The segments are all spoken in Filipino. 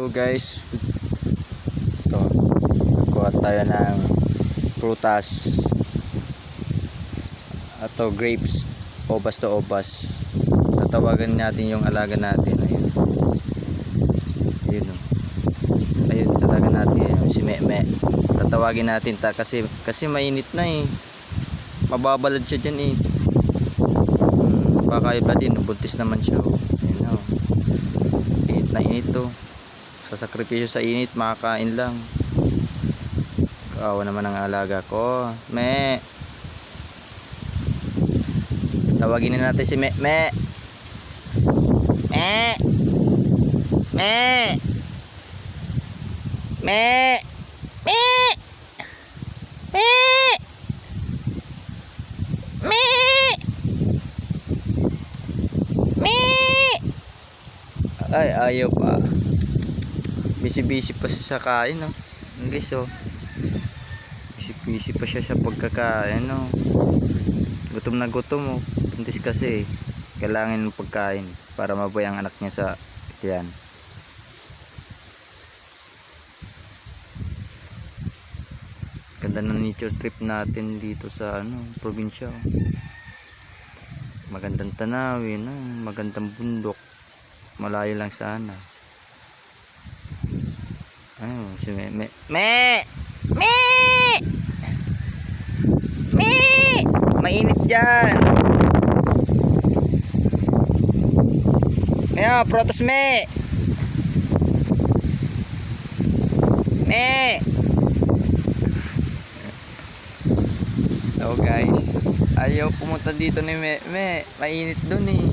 So guys, ito, kuha tayo ng prutas ato grapes, obas to obas. Tatawagan natin yung alaga natin. Ayun, ayun, ayun, tatawagan natin si Meme. Tatawagin natin kasi mainit na eh, mababalad siya dyan eh. Baka iba din, buntis naman siya oh. Ayun oh, init na init to. Sa sakripisyo sa init, makakain lang. Kaawa naman ang alaga ko. Me, tawagin na natin si Me. Me, Me, Me, Me, Me, Me, Me, Me. Ay, ayaw pa. Busy pa siya sa kain, no? Guys, oh. Busy pa siya sa pagkakain, no? Gutom na gutom, oh. Buntis kasi, kailangan ng pagkain para mabuhay ang anak niya sa tiyan. Ganda ng nature trip natin dito sa probinsya, oh. Magandang tanawin, no? Magandang bundok. Malayo lang sana. Ayun, si Me. Me! Me! Me! Mainit dyan. Ayun, protos Me! Me! So guys, ayaw pumunta dito ni Me. Me, mainit dun eh.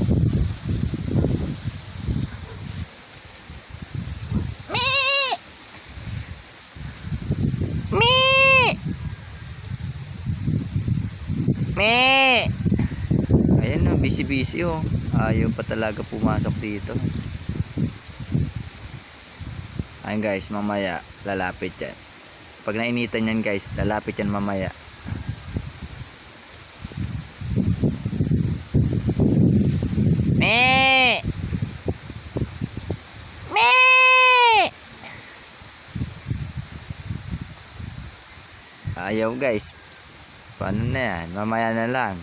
Me! Ayan o, busy oh. Ayaw pa talaga pumasok dito. Ayun guys, mamaya lalapit yan. Pag nainitan yan guys, lalapit yan mamaya. Me! Me! Ayaw guys. Paano na yan? Mamaya na lang.